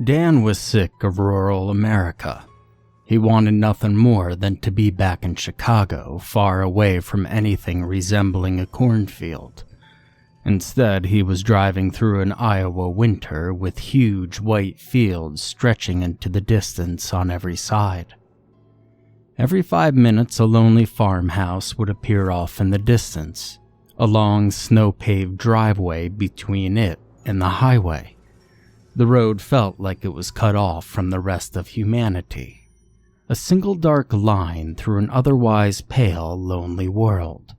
Dan was sick of rural America. He wanted nothing more than to be back in Chicago, far away from anything resembling a cornfield. Instead, he was driving through an Iowa winter with huge white fields stretching into the distance on every side. Every 5 minutes, a lonely farmhouse would appear off in the distance, a long snow-paved driveway between it and the highway. The road felt like it was cut off from the rest of humanity, a single dark line through an otherwise pale, lonely world.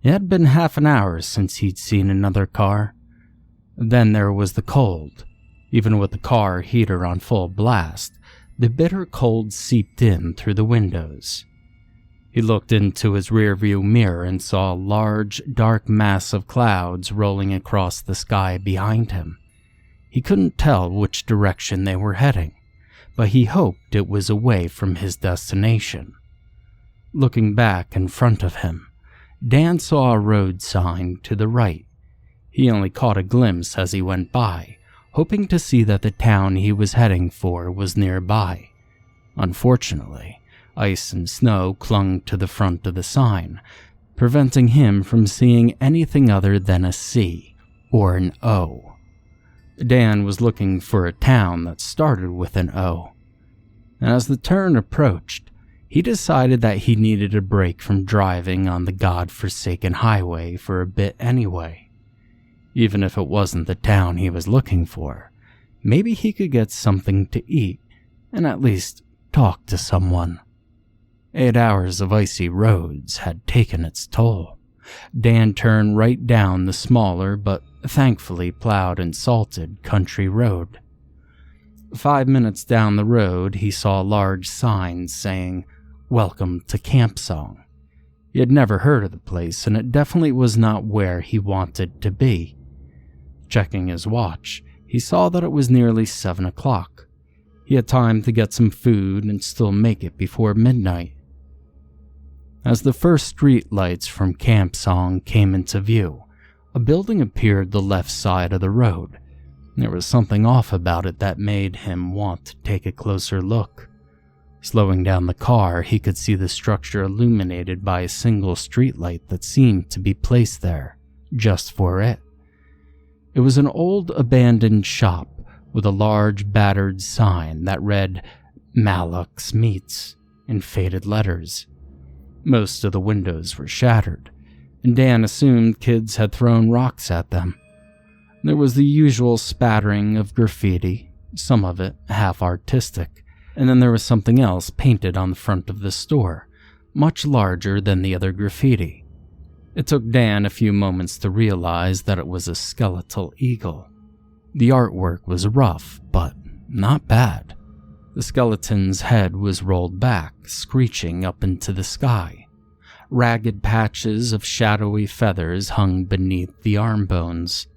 It had been half an hour since he'd seen another car. Then there was the cold. Even with the car heater on full blast, the bitter cold seeped in through the windows. He looked into his rearview mirror and saw a large, dark mass of clouds rolling across the sky behind him. He couldn't tell which direction they were heading, but he hoped it was away from his destination. Looking back in front of him, Dan saw a road sign to the right. He only caught a glimpse as he went by, hoping to see that the town he was heading for was nearby. Unfortunately, ice and snow clung to the front of the sign, preventing him from seeing anything other than a C or an O. Dan was looking for a town that started with an O. And as the turn approached, he decided that he needed a break from driving on the god-forsaken highway for a bit anyway. Even if it wasn't the town he was looking for, maybe he could get something to eat and at least talk to someone. 8 hours of icy roads had taken its toll. Dan turned right down the smaller but thankfully plowed and salted country road. 5 minutes down the road, he saw a large sign saying, "Welcome to Camp Song." He had never heard of the place, and it definitely was not where he wanted to be. Checking his watch, he saw that it was nearly 7 o'clock. He had time to get some food and still make it before midnight. As the first street lights from Camp Song came into view, a building appeared the left side of the road. There was something off about it that made him want to take a closer look. Slowing down the car, he could see the structure illuminated by a single streetlight that seemed to be placed there, just for it. It was an old abandoned shop with a large battered sign that read "Malak's Meats" in faded letters. Most of the windows were shattered, and Dan assumed kids had thrown rocks at them. There was the usual spattering of graffiti, some of it half-artistic, and then there was something else painted on the front of the store, much larger than the other graffiti. It took Dan a few moments to realize that it was a skeletal eagle. The artwork was rough, but not bad. The skeleton's head was rolled back, screeching up into the sky. Ragged patches of shadowy feathers hung beneath the arm bones.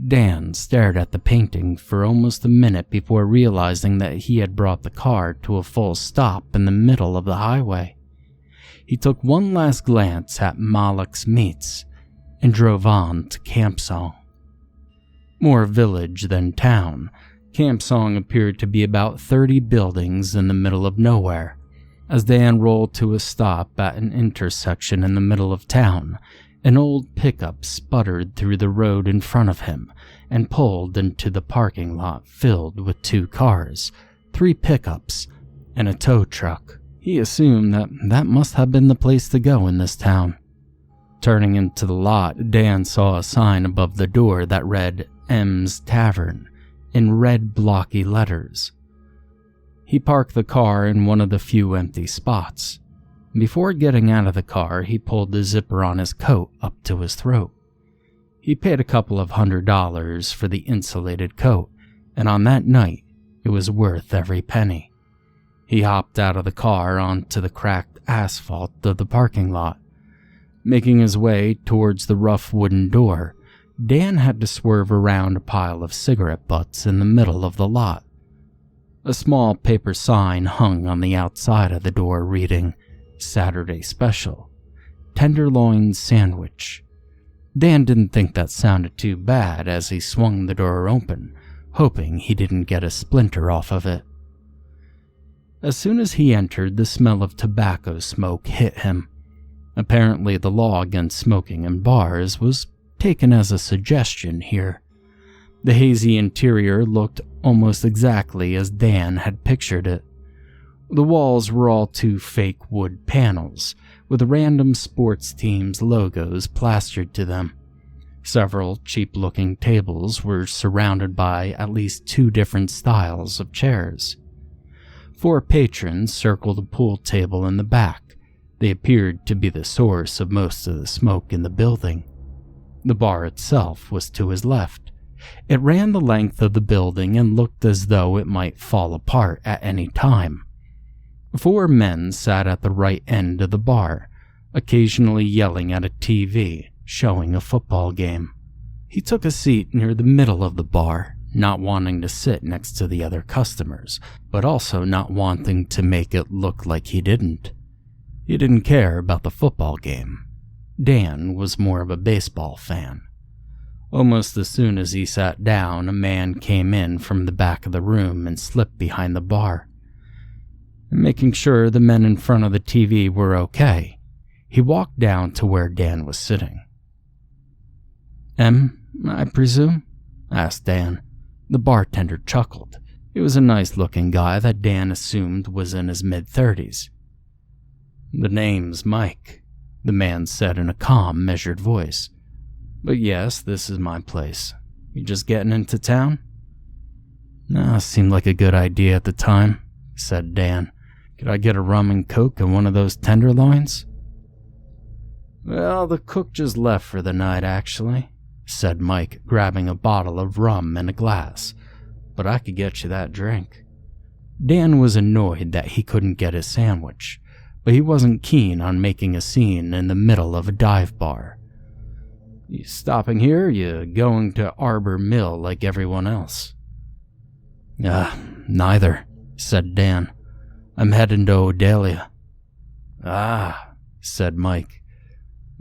Dan stared at the painting for almost a minute before realizing that he had brought the car to a full stop in the middle of the highway. He took one last glance at Malak's Meats and drove on to Camp Song. More village than town, Camp Song appeared to be about 30 buildings in the middle of nowhere. As Dan rolled to a stop at an intersection in the middle of town, an old pickup sputtered through the road in front of him and pulled into the parking lot filled with 2 cars, 3 pickups, and a tow truck. He assumed that must have been the place to go in this town. Turning into the lot, Dan saw a sign above the door that read "M's Tavern" in red blocky letters. He parked the car in one of the few empty spots. Before getting out of the car, he pulled the zipper on his coat up to his throat. He paid a couple of $100 for the insulated coat, and on that night, it was worth every penny. He hopped out of the car onto the cracked asphalt of the parking lot. Making his way towards the rough wooden door, Dan had to swerve around a pile of cigarette butts in the middle of the lot. A small paper sign hung on the outside of the door reading, "Saturday Special, Tenderloin Sandwich." Dan didn't think that sounded too bad as he swung the door open, hoping he didn't get a splinter off of it. As soon as he entered, the smell of tobacco smoke hit him. Apparently, the law against smoking in bars was taken as a suggestion here. The hazy interior looked almost exactly as Dan had pictured it. The walls were all two fake wood panels, with random sports teams' logos plastered to them. Several cheap-looking tables were surrounded by at least 2 different styles of chairs. 4 patrons circled a pool table in the back. They appeared to be the source of most of the smoke in the building. The bar itself was to his left. It ran the length of the building and looked as though it might fall apart at any time. 4 men sat at the right end of the bar, occasionally yelling at a TV, showing a football game. He took a seat near the middle of the bar, not wanting to sit next to the other customers, but also not wanting to make it look like he didn't. He didn't care about the football game. Dan was more of a baseball fan. Almost as soon as he sat down, a man came in from the back of the room and slipped behind the bar. Making sure the men in front of the TV were okay, he walked down to where Dan was sitting. I presume?" asked Dan. The bartender chuckled. He was a nice-looking guy that Dan assumed was in his mid-30s. "The name's Mike," the man said in a calm, measured voice. "But yes, this is my place. You just getting into town?" Seemed like a good idea at the time," said Dan. "Could I get a rum and coke and one of those tenderloins?" "Well, the cook just left for the night, actually," said Mike, grabbing a bottle of rum and a glass. "But I could get you that drink." Dan was annoyed that he couldn't get his sandwich, but he wasn't keen on making a scene in the middle of a dive bar. "You stopping here, or you going to Arbor Mill like everyone else?" Neither," said Dan. "I'm heading to Odalia." "Ah," said Mike.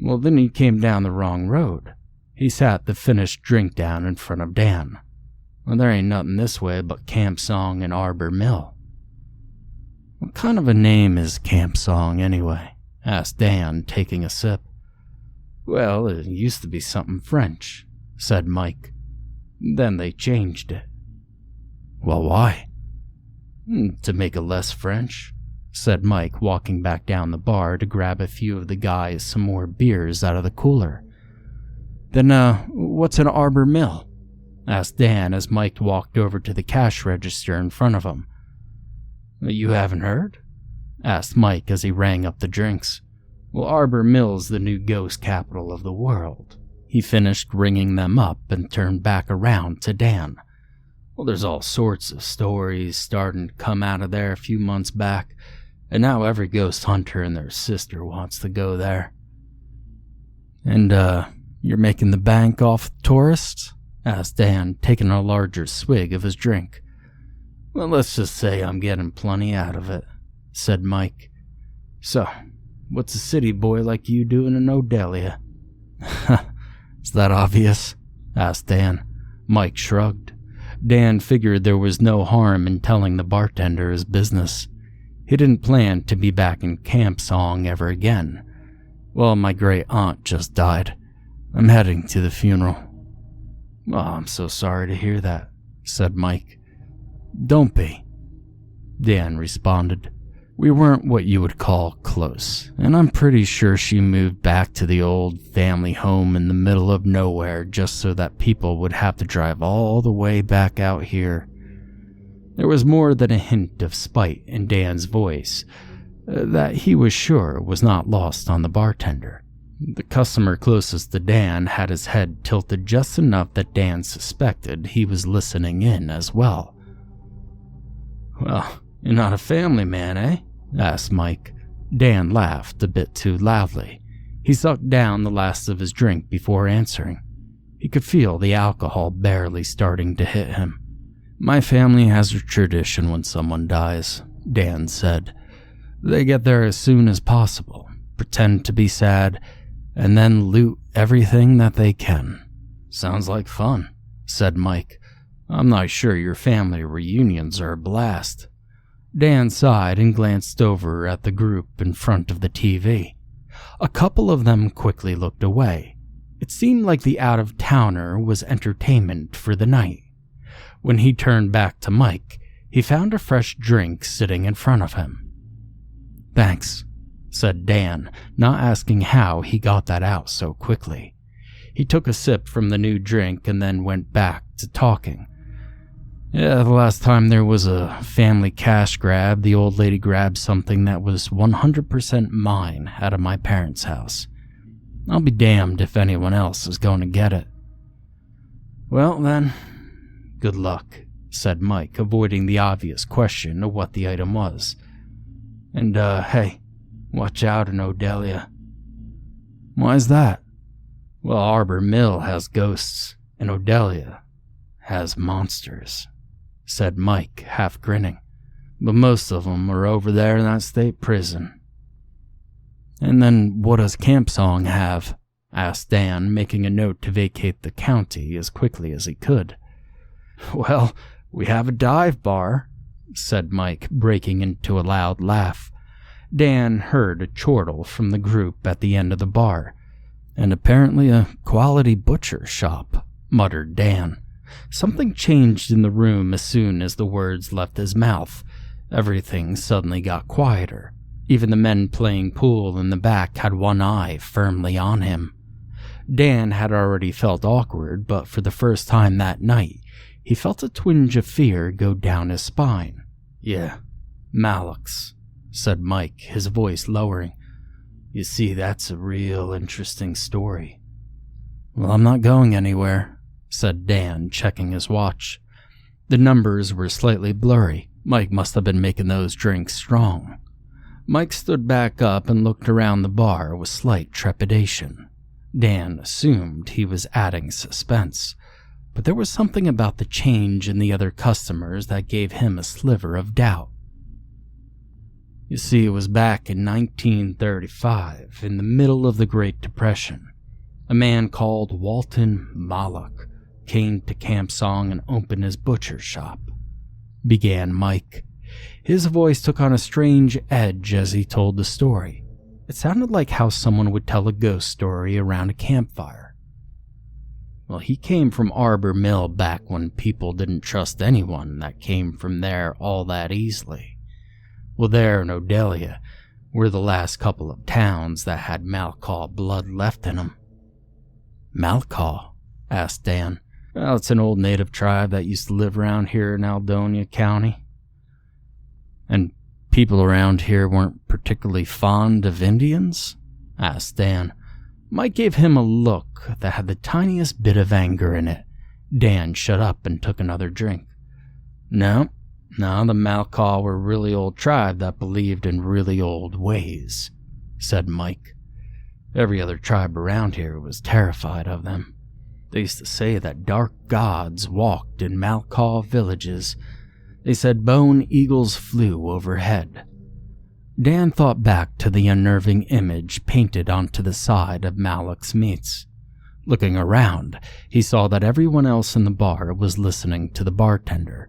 "Well, then you came down the wrong road." He sat the finished drink down in front of Dan. "Well, there ain't nothing this way but Camp Song and Arbor Mill." "What kind of a name is Camp Song, anyway?" asked Dan, taking a sip. "Well, it used to be something French," said Mike. "Then they changed it." "Well, why?" "To make it less French," said Mike, walking back down the bar to grab a few of the guys some more beers out of the cooler. "Then, what's an Arbor Mill?" asked Dan as Mike walked over to the cash register in front of him. "You haven't heard?" asked Mike as he rang up the drinks. "Well, Arbor Mill's the new ghost capital of the world." He finished ringing them up and turned back around to Dan. "Well, there's all sorts of stories starting to come out of there a few months back, and now every ghost hunter and their sister wants to go there." "And, you're making the bank off tourists?" asked Dan, taking a larger swig of his drink. "Well, let's just say I'm getting plenty out of it," said Mike. "So, what's a city boy like you doing in Odalia?" "Is that obvious?" asked Dan. Mike shrugged. Dan figured there was no harm in telling the bartender his business. He didn't plan to be back in Camp Song ever again. "Well, my great aunt just died. I'm heading to the funeral." "Oh, I'm so sorry to hear that," said Mike. "Don't be," Dan responded. "We weren't what you would call close, and I'm pretty sure she moved back to the old family home in the middle of nowhere just so that people would have to drive all the way back out here." There was more than a hint of spite in Dan's voice that he was sure was not lost on the bartender. The customer closest to Dan had his head tilted just enough that Dan suspected he was listening in as well. "Well, you're not a family man, eh?" asked Mike. Dan laughed a bit too loudly. He sucked down the last of his drink before answering. He could feel the alcohol barely starting to hit him. "My family has a tradition when someone dies," Dan said. "They get there as soon as possible, pretend to be sad, and then loot everything that they can." "Sounds like fun," said Mike. I'm not sure your family reunions are a blast. Dan sighed and glanced over at the group in front of the TV. A couple of them quickly looked away. It seemed like the out-of-towner was entertainment for the night. When he turned back to Mike, he found a fresh drink sitting in front of him. "Thanks," said Dan, not asking how he got that out so quickly. He took a sip from the new drink and then went back to talking. "Yeah, the last time there was a family cash grab, the old lady grabbed something that was 100% mine out of my parents' house. I'll be damned if anyone else is going to get it." "Well then, good luck," said Mike, avoiding the obvious question of what the item was. "And, hey, watch out in Odelia." "Why's that?" "Well, Arbor Mill has ghosts, and Odelia has monsters," said Mike, half grinning. "But most of them are over there in that state prison." "And then what does Camp Song have?" asked Dan, making a note to vacate the county as quickly as he could. "Well, we have a dive bar," said Mike, breaking into a loud laugh. Dan heard a chortle from the group at the end of the bar. "And apparently a quality butcher shop," muttered Dan. Something changed in the room as soon as the words left his mouth. Everything suddenly got quieter. Even the men playing pool in the back had one eye firmly on him. Dan had already felt awkward, but for the first time that night, he felt a twinge of fear go down his spine. "Yeah, Malak's," said Mike, his voice lowering. "You see, that's a real interesting story." "Well, I'm not going anywhere," said Dan, checking his watch. The numbers were slightly blurry. Mike must have been making those drinks strong. Mike stood back up and looked around the bar with slight trepidation. Dan assumed he was adding suspense, but there was something about the change in the other customers that gave him a sliver of doubt. "You see, it was back in 1935, in the middle of the Great Depression. A man called Walton Malak came to Camp Song and opened his butcher shop," began Mike. His voice took on a strange edge as he told the story. It sounded like how someone would tell a ghost story around a campfire. "Well, he came from Arbor Mill back when people didn't trust anyone that came from there all that easily. Well, there in Odelia were the last couple of towns that had Malkaw blood left in them." "Malkaw?" asked Dan. "Well, it's an old native tribe that used to live around here in Aldonia County." "And people around here weren't particularly fond of Indians?" asked Dan. Mike gave him a look that had the tiniest bit of anger in it. Dan shut up and took another drink. No, the Malkaw were a really old tribe that believed in really old ways," said Mike. "Every other tribe around here was terrified of them. They used to say that dark gods walked in Malkaw villages. They said bone eagles flew overhead." Dan thought back to the unnerving image painted onto the side of Malak's meats. Looking around, he saw that everyone else in the bar was listening to the bartender.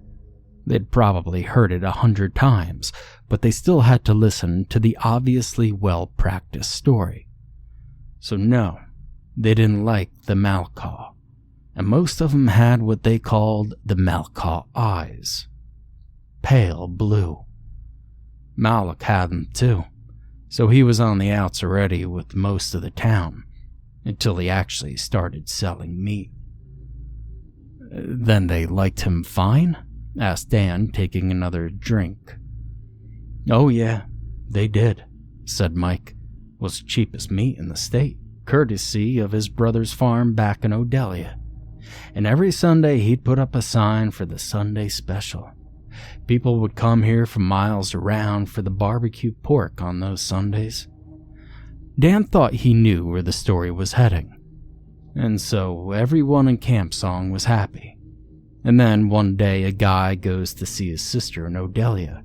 They'd probably heard it 100 times, but they still had to listen to the obviously well-practiced story. So no, they didn't like the Malkaw, and most of them had what they called the Malkaw eyes. Pale blue. Malak had them too, so he was on the outs already with most of the town, until he actually started selling meat. "Then they liked him fine?" asked Dan, taking another drink. "Oh yeah, they did," said Mike. "Was cheapest meat in the state, courtesy of his brother's farm back in Odelia. And every Sunday he'd put up a sign for the Sunday special. People would come here from miles around for the barbecue pork on those Sundays." Dan thought he knew where the story was heading. And so everyone in Camp Song was happy. And then one day a guy goes to see his sister in Odelia.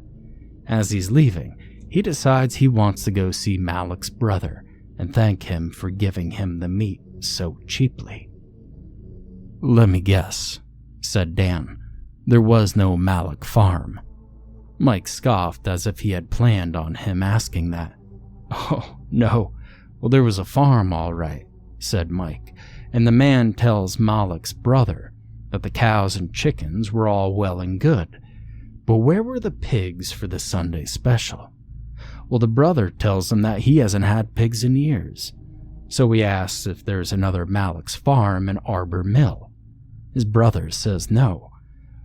As he's leaving, he decides he wants to go see Malak's brother and thank him for giving him the meat so cheaply. "Let me guess," said Dan. There was no Malik farm. Mike scoffed as if he had planned on him asking that. "Oh, no. Well, there was a farm, all right," said Mike, "and the man tells Malik's brother that the cows and chickens were all well and good. But where were the pigs for the Sunday special? Well, the brother tells him that he hasn't had pigs in years. So he asks if there's another Malik's farm in Arbor Mill. His brother says no.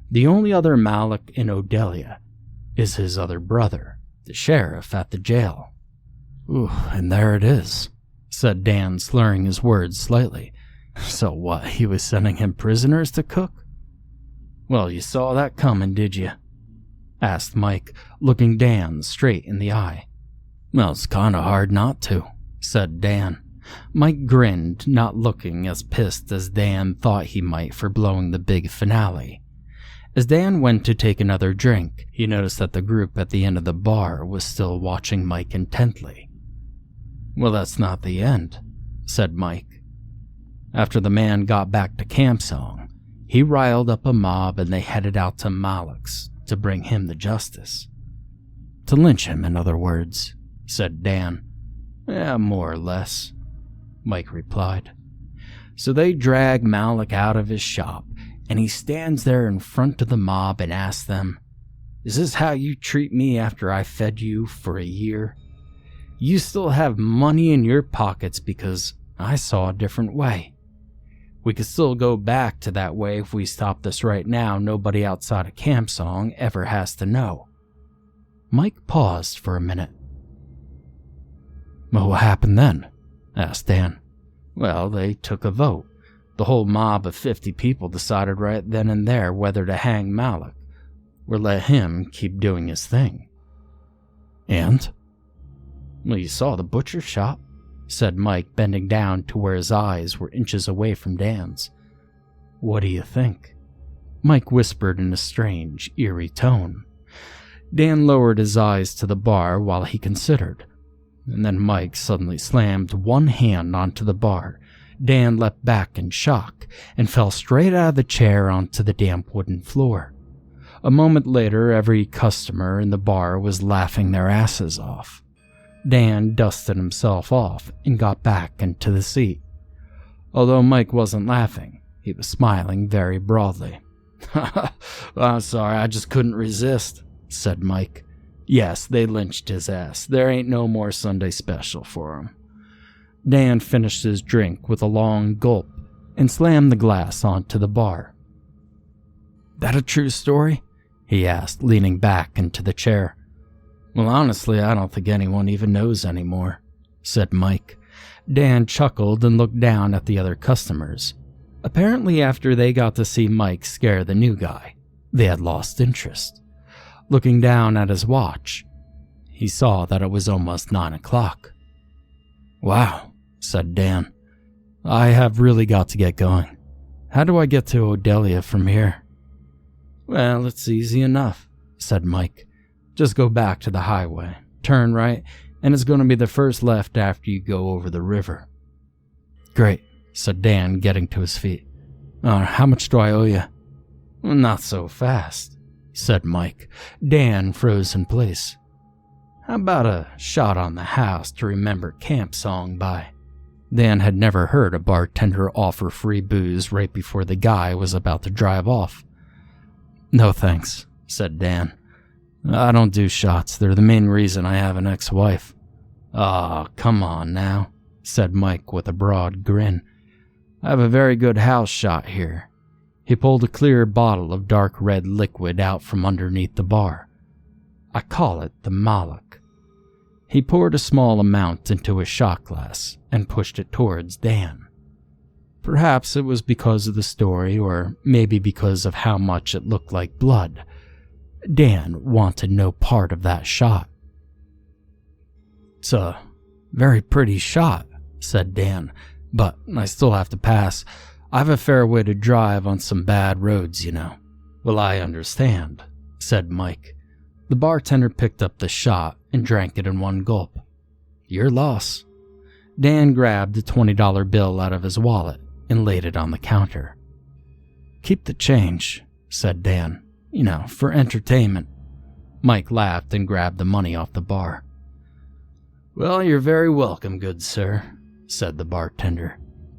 The only other Malik in Odelia is his other brother, the sheriff at the jail." "Ooh, and there it is," said Dan, slurring his words slightly. "So what, he was sending him prisoners to cook?" "Well, you saw that coming, did you?" asked Mike, looking Dan straight in the eye. "Well, it's kinda hard not to," said Dan. Mike grinned, not looking as pissed as Dan thought he might for blowing the big finale. As Dan went to take another drink, he noticed that the group at the end of the bar was still watching Mike intently. "Well, that's not the end," said Mike. After the man got back to Camp Song, he riled up a mob and they headed out to Malik's to bring him to justice. "To lynch him, in other words," said Dan. "Yeah, more or less," Mike replied. So they drag Malik out of his shop, and he stands there in front of the mob and asks them, "Is this how you treat me after I fed you for a year? You still have money in your pockets because I saw a different way. We could still go back to that way if we stop this right now. Nobody outside of Camp Song ever has to know." Mike paused for a minute. "Well, what happened then?" asked Dan. "Well, they took a vote. The whole mob of 50 people decided right then and there whether to hang Malik or let him keep doing his thing." "And?" "Well, you saw the butcher shop," said Mike, bending down to where his eyes were inches away from Dan's. "What do you think?" Mike whispered in a strange, eerie tone. Dan lowered his eyes to the bar while he considered, and then Mike suddenly slammed one hand onto the bar. Dan leapt back in shock and fell straight out of the chair onto the damp wooden floor. A moment later, every customer in the bar was laughing their asses off. Dan dusted himself off and got back into the seat. Although Mike wasn't laughing, he was smiling very broadly. "I'm sorry, I just couldn't resist," said Mike. "Yes, they lynched his ass. There ain't no more Sunday special for him." Dan finished his drink with a long gulp and slammed the glass onto the bar. "That a true story?" he asked, leaning back into the chair. "Well, honestly, I don't think anyone even knows anymore," said Mike. Dan chuckled and looked down at the other customers. Apparently, after they got to see Mike scare the new guy, they had lost interest. Looking down at his watch, he saw that it was almost 9 o'clock. "Wow," said Dan. "I have really got to get going. How do I get to Odelia from here?" "Well, it's easy enough," said Mike. "Just go back to the highway, turn right, and it's going to be the first left after you go over the river." "Great," said Dan, getting to his feet. How much do I owe you?" "Not so fast," said Mike. Dan froze in place. "How about a shot on the house to remember Camp Song by?" Dan had never heard a bartender offer free booze right before the guy was about to drive off. "No thanks," said Dan. "I don't do shots. They're the main reason I have an ex-wife." "Aw, come on now," said Mike with a broad grin. "I have a very good house shot here." He pulled a clear bottle of dark red liquid out from underneath the bar. "I call it the Malik." He poured a small amount into a shot glass and pushed it towards Dan. Perhaps it was because of the story, or maybe because of how much it looked like blood. Dan wanted no part of that shot. "It's a very pretty shot," said Dan, "but I still have to pass. I have a fair way to drive on some bad roads, you know." "Well, I understand," said Mike. The bartender picked up the shot and drank it in one gulp. "Your loss." Dan grabbed a $20 bill out of his wallet and laid it on the counter. "Keep the change," said Dan. For entertainment." Mike laughed and grabbed the money off the bar. "Well, you're very welcome, good sir," said the bartender.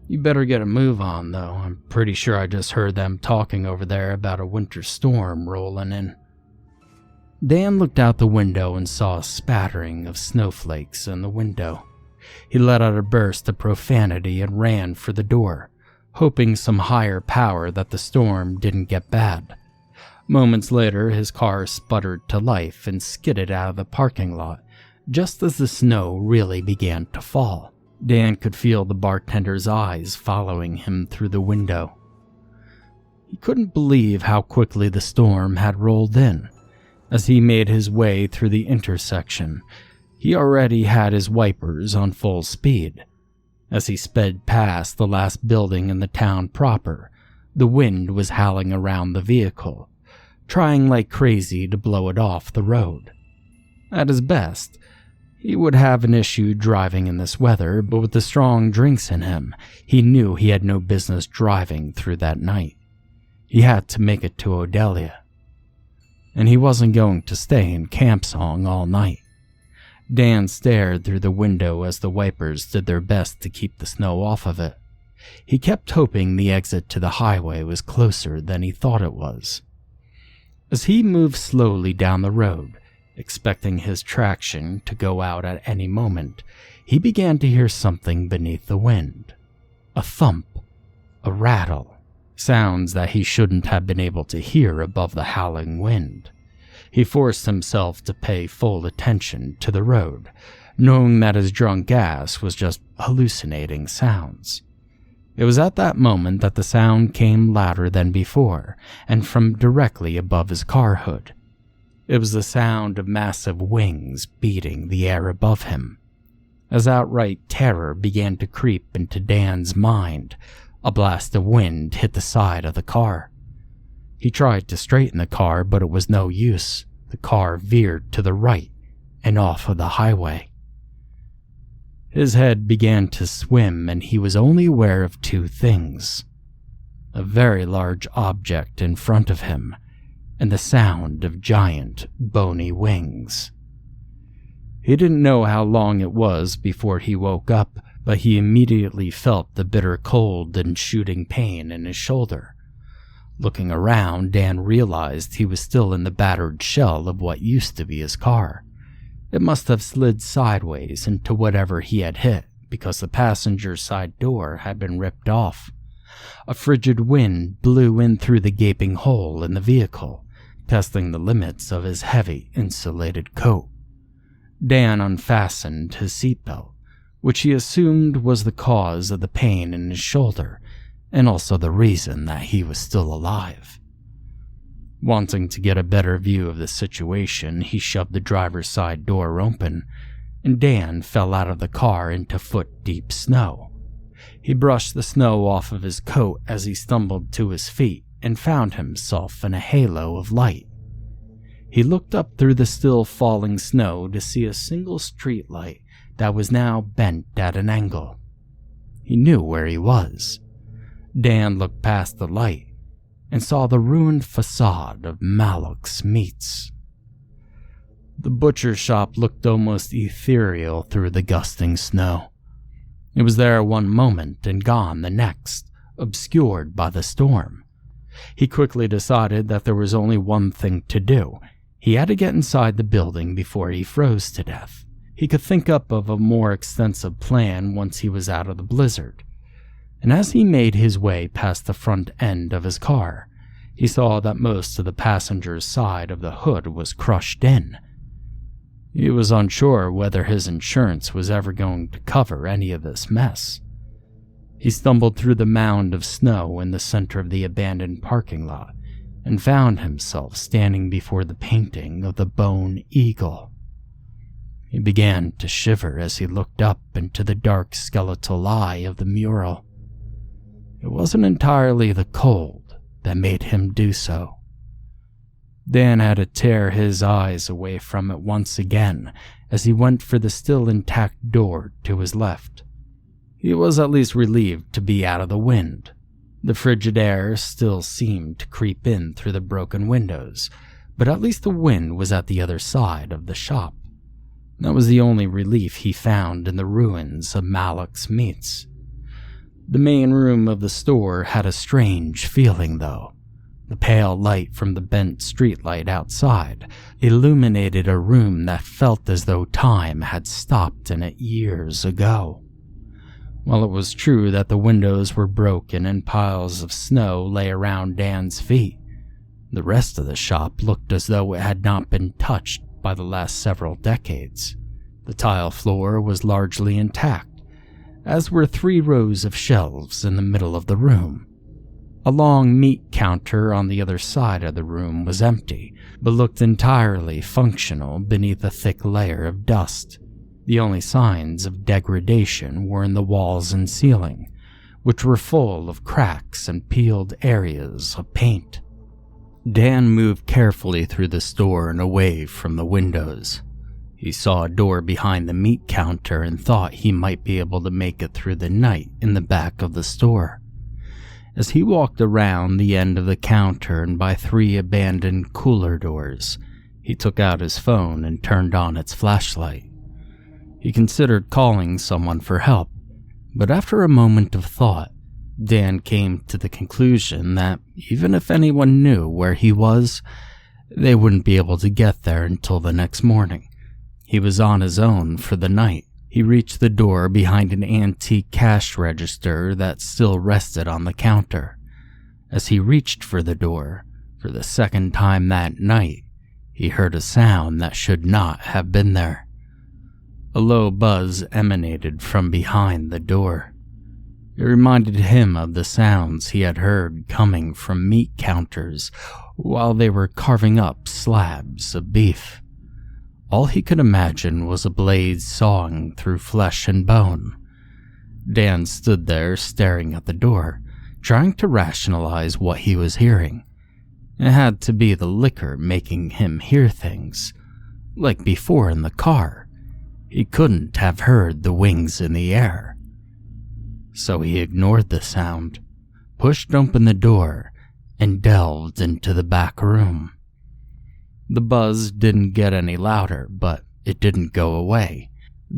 "You better get a move on, though. I'm pretty sure I just heard them talking over there about a winter storm rolling in." Dan looked out the window and saw a spattering of snowflakes in the window. He let out a burst of profanity and ran for the door, hoping some higher power that the storm didn't get bad. Moments later, his car sputtered to life and skidded out of the parking lot, just as the snow really began to fall. Dan could feel the bartender's eyes following him through the window. He couldn't believe how quickly the storm had rolled in. As he made his way through the intersection, he already had his wipers on full speed. As he sped past the last building in the town proper, the wind was howling around the vehicle, trying like crazy to blow it off the road. At his best, he would have an issue driving in this weather, but with the strong drinks in him, he knew he had no business driving through that night. He had to make it to Odelia. And he wasn't going to stay in Camp Song all night. Dan stared through the window as the wipers did their best to keep the snow off of it. He kept hoping the exit to the highway was closer than he thought it was. As he moved slowly down the road, expecting his traction to go out at any moment, he began to hear something beneath the wind. A thump, a rattle. Sounds that he shouldn't have been able to hear above the howling wind. He forced himself to pay full attention to the road, knowing that his drunk ass was just hallucinating sounds. It was at that moment that the sound came louder than before, and from directly above his car hood. It was the sound of massive wings beating the air above him. As outright terror began to creep into Dan's mind, a blast of wind hit the side of the car. He tried to straighten the car, but it was no use. The car veered to the right and off of the highway. His head began to swim, and he was only aware of two things: a very large object in front of him, and the sound of giant, bony wings. He didn't know how long it was before he woke up, but he immediately felt the bitter cold and shooting pain in his shoulder. Looking around, Dan realized he was still in the battered shell of what used to be his car. It must have slid sideways into whatever he had hit, because the passenger side door had been ripped off. A frigid wind blew in through the gaping hole in the vehicle, testing the limits of his heavy, insulated coat. Dan unfastened his seatbelt, which he assumed was the cause of the pain in his shoulder, and also the reason that he was still alive. Wanting to get a better view of the situation, he shoved the driver's side door open, and Dan fell out of the car into foot-deep snow. He brushed the snow off of his coat as he stumbled to his feet and found himself in a halo of light. He looked up through the still falling snow to see a single streetlight that was now bent at an angle. He knew where he was. Dan looked past the light and saw the ruined facade of Maluk's Meats. The butcher shop looked almost ethereal through the gusting snow. It was there one moment and gone the next, obscured by the storm. He quickly decided that there was only one thing to do. He had to get inside the building before he froze to death. He could think up of a more extensive plan once he was out of the blizzard. And as he made his way past the front end of his car, he saw that most of the passenger's side of the hood was crushed in. He was unsure whether his insurance was ever going to cover any of this mess. He stumbled through the mound of snow in the center of the abandoned parking lot and found himself standing before the painting of the bone eagle. He began to shiver as he looked up into the dark skeletal eye of the mural. It wasn't entirely the cold that made him do so. Dan had to tear his eyes away from it once again as he went for the still intact door to his left. He was at least relieved to be out of the wind. The frigid air still seemed to creep in through the broken windows, but at least the wind was at the other side of the shop. That was the only relief he found in the ruins of Malak's Meats. The main room of the store had a strange feeling, though. The pale light from the bent streetlight outside illuminated a room that felt as though time had stopped in it years ago. While it was true that the windows were broken and piles of snow lay around Dan's feet, the rest of the shop looked as though it had not been touched by the last several decades. The tile floor was largely intact, as were 3 rows of shelves in the middle of the room. A long meat counter on the other side of the room was empty, but looked entirely functional beneath a thick layer of dust. The only signs of degradation were in the walls and ceiling, which were full of cracks and peeled areas of paint. Dan moved carefully through the store and away from the windows. He saw a door behind the meat counter and thought he might be able to make it through the night in the back of the store. As he walked around the end of the counter and by 3 abandoned cooler doors, he took out his phone and turned on its flashlight. He considered calling someone for help, but after a moment of thought, Dan came to the conclusion that even if anyone knew where he was, they wouldn't be able to get there until the next morning. He was on his own for the night. He reached the door behind an antique cash register that still rested on the counter. As he reached for the door, for the second time that night, he heard a sound that should not have been there. A low buzz emanated from behind the door. It reminded him of the sounds he had heard coming from meat counters while they were carving up slabs of beef. All he could imagine was a blade sawing through flesh and bone. Dan stood there staring at the door, trying to rationalize what he was hearing. It had to be the liquor making him hear things. Like before in the car, he couldn't have heard the wings in the air. So he ignored the sound, pushed open the door, and delved into the back room. The buzz didn't get any louder, but it didn't go away.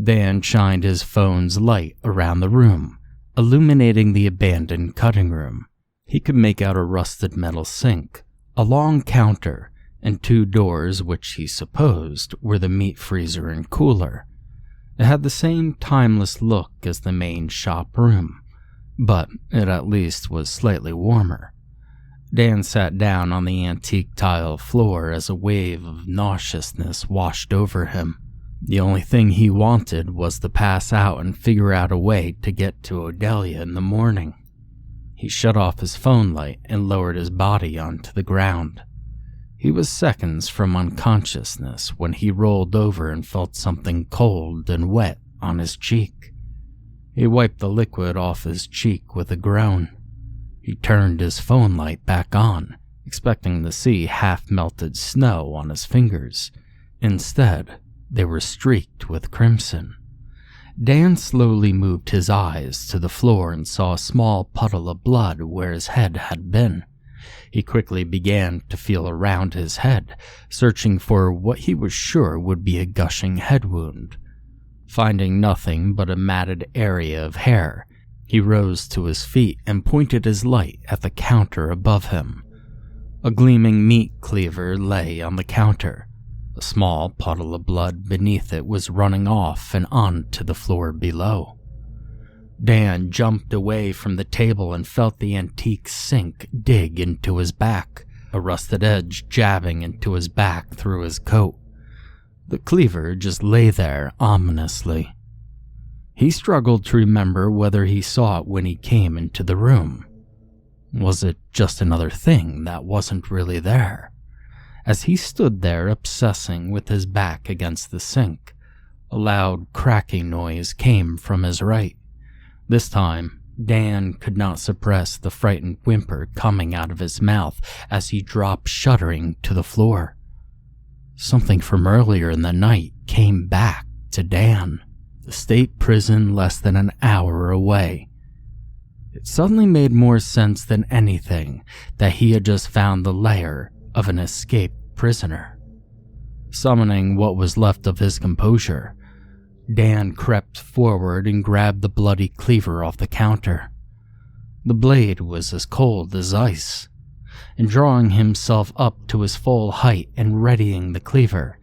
Dan shined his phone's light around the room, illuminating the abandoned cutting room. He could make out a rusted metal sink, a long counter, and 2 doors which he supposed were the meat freezer and cooler. It had the same timeless look as the main shop room, but it at least was slightly warmer. Dan sat down on the antique tile floor as a wave of nauseousness washed over him. The only thing he wanted was to pass out and figure out a way to get to Odelia in the morning. He shut off his phone light and lowered his body onto the ground. He was seconds from unconsciousness when he rolled over and felt something cold and wet on his cheek. He wiped the liquid off his cheek with a groan. He turned his phone light back on, expecting to see half-melted snow on his fingers. Instead, they were streaked with crimson. Dan slowly moved his eyes to the floor and saw a small puddle of blood where his head had been. He quickly began to feel around his head, searching for what he was sure would be a gushing head wound. Finding nothing but a matted area of hair, he rose to his feet and pointed his light at the counter above him. A gleaming meat cleaver lay on the counter. A small puddle of blood beneath it was running off and onto the floor below. Dan jumped away from the table and felt the antique sink dig into his back, a rusted edge jabbing into his back through his coat. The cleaver just lay there ominously. He struggled to remember whether he saw it when he came into the room. Was it just another thing that wasn't really there? As he stood there obsessing with his back against the sink, a loud cracking noise came from his right. This time, Dan could not suppress the frightened whimper coming out of his mouth as he dropped shuddering to the floor. Something from earlier in the night came back to Dan. The state prison less than an hour away. It suddenly made more sense than anything that he had just found the lair of an escaped prisoner. Summoning what was left of his composure, Dan crept forward and grabbed the bloody cleaver off the counter. The blade was as cold as ice, and drawing himself up to his full height and readying the cleaver,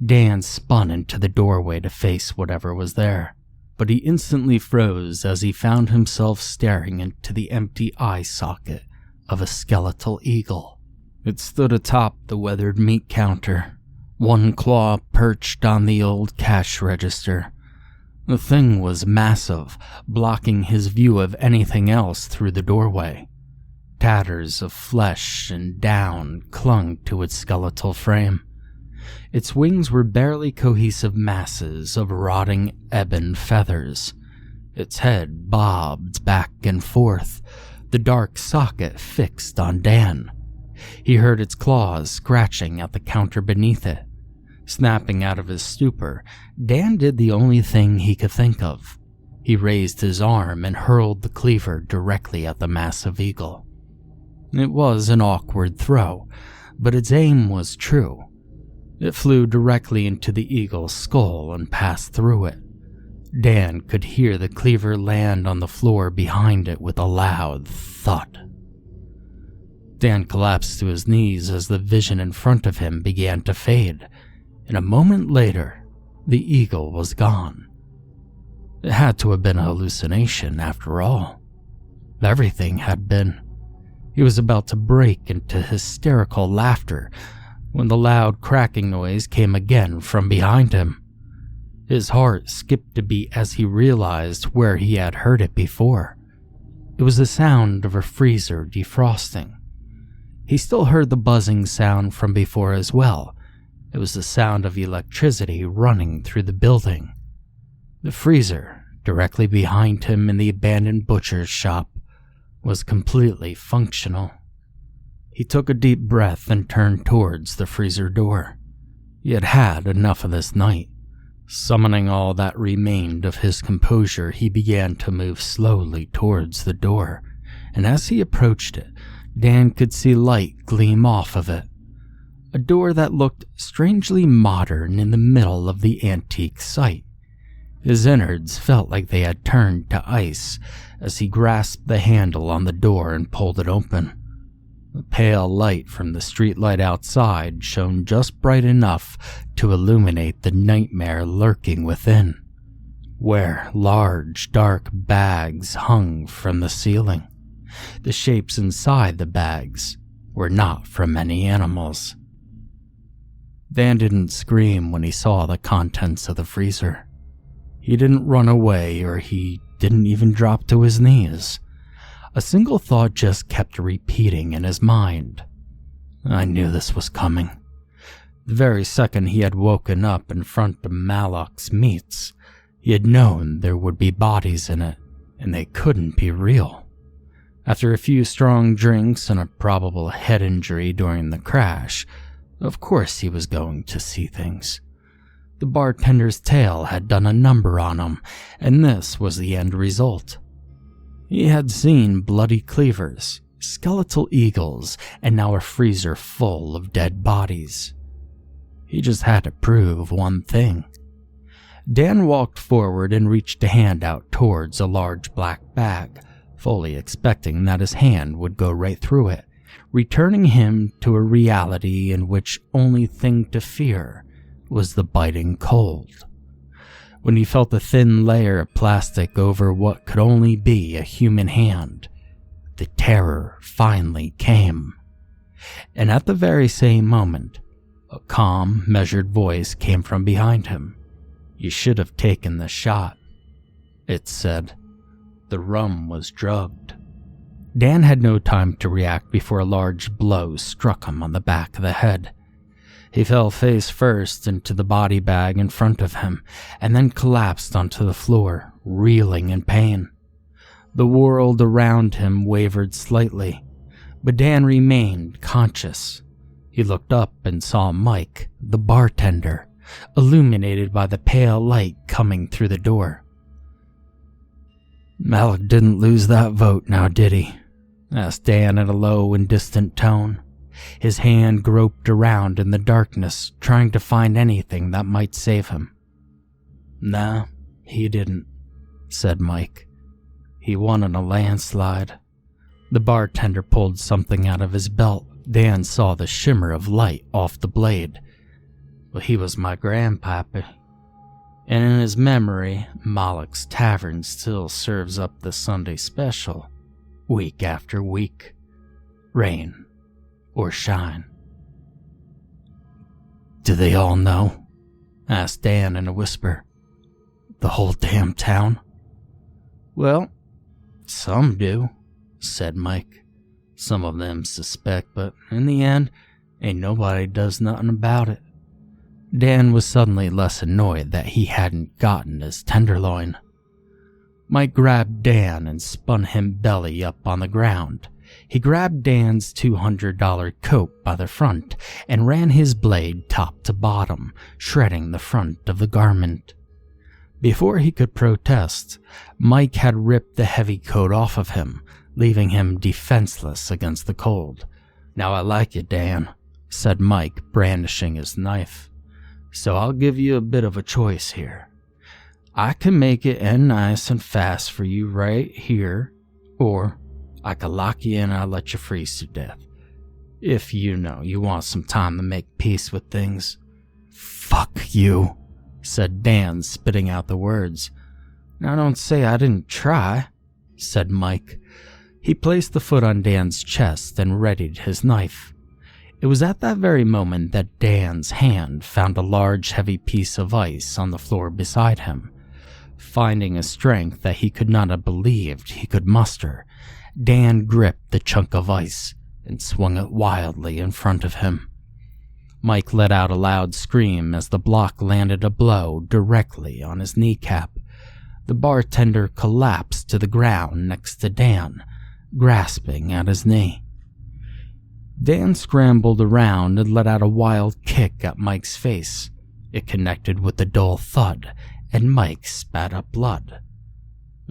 Dan spun into the doorway to face whatever was there. But he instantly froze as he found himself staring into the empty eye socket of a skeletal eagle. It stood atop the weathered meat counter, one claw perched on the old cash register. The thing was massive, blocking his view of anything else through the doorway. Tatters of flesh and down clung to its skeletal frame. Its wings were barely cohesive masses of rotting ebon feathers. Its head bobbed back and forth, the dark socket fixed on Dan. He heard its claws scratching at the counter beneath it. Snapping out of his stupor, Dan did the only thing he could think of. He raised his arm and hurled the cleaver directly at the massive eagle. It was an awkward throw, but its aim was true. It flew directly into the eagle's skull and passed through it. Dan could hear the cleaver land on the floor behind it with a loud thud. Dan collapsed to his knees as the vision in front of him began to fade, and a moment later, the eagle was gone. It had to have been a hallucination after all. Everything had been. He was about to break into hysterical laughter when the loud cracking noise came again from behind him. His heart skipped a beat as he realized where he had heard it before. It was the sound of a freezer defrosting. He still heard the buzzing sound from before as well. It was the sound of electricity running through the building. The freezer, directly behind him in the abandoned butcher's shop, was completely functional. He took a deep breath and turned towards the freezer door. He had had enough of this night. Summoning all that remained of his composure, he began to move slowly towards the door, and as he approached it, Dan could see light gleam off of it. A door that looked strangely modern in the middle of the antique site. His innards felt like they had turned to ice as he grasped the handle on the door and pulled it open. The pale light from the streetlight outside shone just bright enough to illuminate the nightmare lurking within, where large, dark bags hung from the ceiling. The shapes inside the bags were not from any animals. Dan didn't scream when he saw the contents of the freezer. He didn't run away, or he didn't even drop to his knees. A single thought just kept repeating in his mind. I knew this was coming. The very second he had woken up in front of Malak's meats, he had known there would be bodies in it, and they couldn't be real. After a few strong drinks and a probable head injury during the crash, of course he was going to see things. The bartender's tale had done a number on him, and this was the end result. He had seen bloody cleavers, skeletal eagles, and now a freezer full of dead bodies. He just had to prove one thing. Dan walked forward and reached a hand out towards a large black bag, fully expecting that his hand would go right through it, returning him to a reality in which only thing to fear was the biting cold. When he felt a thin layer of plastic over what could only be a human hand, the terror finally came. And at the very same moment, a calm, measured voice came from behind him. You should have taken the shot, it said. The rum was drugged. Dan had no time to react before a large blow struck him on the back of the head. He fell face first into the body bag in front of him, and then collapsed onto the floor, reeling in pain. The world around him wavered slightly, but Dan remained conscious. He looked up and saw Mike, the bartender, illuminated by the pale light coming through the door. Malik didn't lose that vote now, did he? Asked Dan in a low and distant tone. His hand groped around in the darkness, trying to find anything that might save him. Nah, he didn't, said Mike. He won in a landslide. The bartender pulled something out of his belt. Dan saw the shimmer of light off the blade. Well, he was my grandpappy. And in his memory, Malik's Tavern still serves up the Sunday special, week after week, rain or shine. Do they all know? Asked Dan in a whisper. The whole damn town? Well, some do, said Mike. Some of them suspect, but in the end, ain't nobody does nothing about it. Dan was suddenly less annoyed that he hadn't gotten his tenderloin. Mike grabbed Dan and spun him belly up on the ground. He grabbed Dan's $200 coat by the front and ran his blade top to bottom, shredding the front of the garment. Before he could protest, Mike had ripped the heavy coat off of him, leaving him defenseless against the cold. Now I like you, Dan, said Mike, brandishing his knife. So I'll give you a bit of a choice here. I can make it end nice and fast for you right here, or I can lock you in and I'll let you freeze to death. If you want some time to make peace with things. Fuck you, said Dan, spitting out the words. Now don't say I didn't try, said Mike. He placed the foot on Dan's chest and readied his knife. It was at that very moment that Dan's hand found a large, heavy piece of ice on the floor beside him. Finding a strength that he could not have believed he could muster, Dan gripped the chunk of ice and swung it wildly in front of him. Mike let out a loud scream as the block landed a blow directly on his kneecap. The bartender collapsed to the ground next to Dan, grasping at his knee. Dan scrambled around and let out a wild kick at Mike's face. It connected with a dull thud, and Mike spat up blood.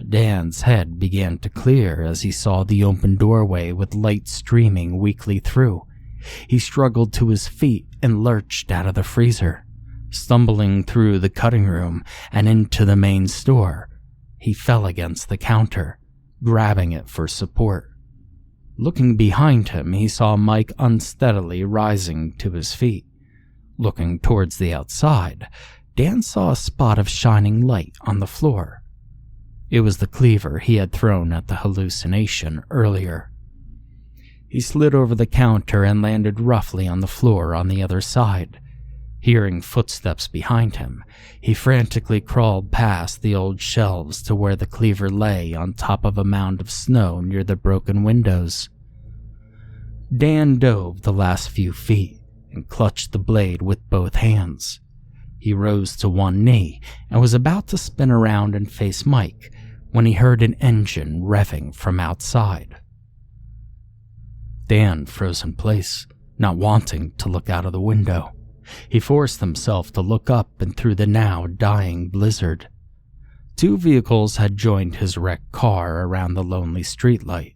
Dan's head began to clear as he saw the open doorway with light streaming weakly through. He struggled to his feet and lurched out of the freezer, stumbling through the cutting room and into the main store. He fell against the counter, grabbing it for support. Looking behind him, he saw Mike unsteadily rising to his feet. Looking towards the outside, Dan saw a spot of shining light on the floor. It was the cleaver he had thrown at the hallucination earlier. He slid over the counter and landed roughly on the floor on the other side. Hearing footsteps behind him, he frantically crawled past the old shelves to where the cleaver lay on top of a mound of snow near the broken windows. Dan dove the last few feet and clutched the blade with both hands. He rose to one knee and was about to spin around and face Mike when he heard an engine revving from outside. Dan froze in place, not wanting to look out of the window. He forced himself to look up and through the now dying blizzard. 2 vehicles had joined his wrecked car around the lonely streetlight.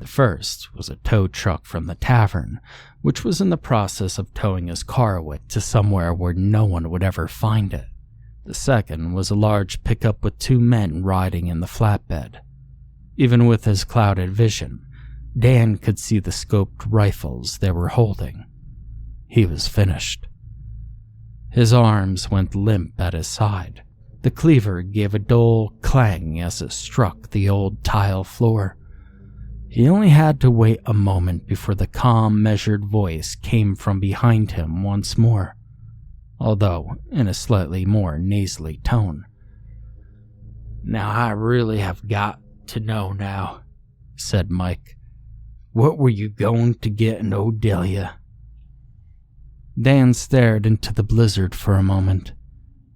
The first was a tow truck from the tavern, which was in the process of towing his car away to somewhere where no one would ever find it. The second was a large pickup with 2 men riding in the flatbed. Even with his clouded vision, Dan could see the scoped rifles they were holding. He was finished. His arms went limp at his side. The cleaver gave a dull clang as it struck the old tile floor. He only had to wait a moment before the calm, measured voice came from behind him once more, although in a slightly more nasally tone. "Now I really have got to know now," said Mike. "What were you going to get in Odelia?" Dan stared into the blizzard for a moment,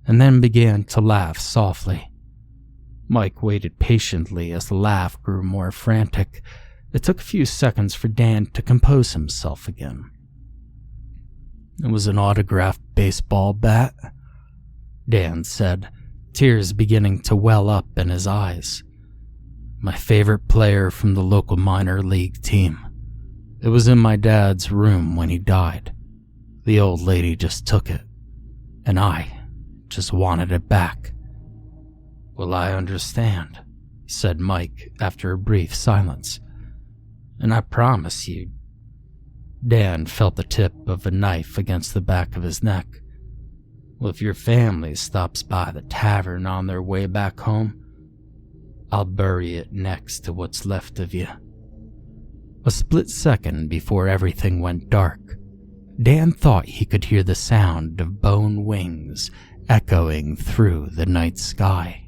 and then began to laugh softly. Mike waited patiently as the laugh grew more frantic. It took a few seconds for Dan to compose himself again. "It was an autographed baseball bat," Dan said, tears beginning to well up in his eyes. My favorite player from the local minor league team. It was in my dad's room when he died. The old lady just took it, and I just wanted it back." "Well, I understand," said Mike after a brief silence. "And I promise you..." Dan felt the tip of a knife against the back of his neck. "Well, if your family stops by the tavern on their way back home, I'll bury it next to what's left of you." A split second before everything went dark, Dan thought he could hear the sound of bone wings echoing through the night sky.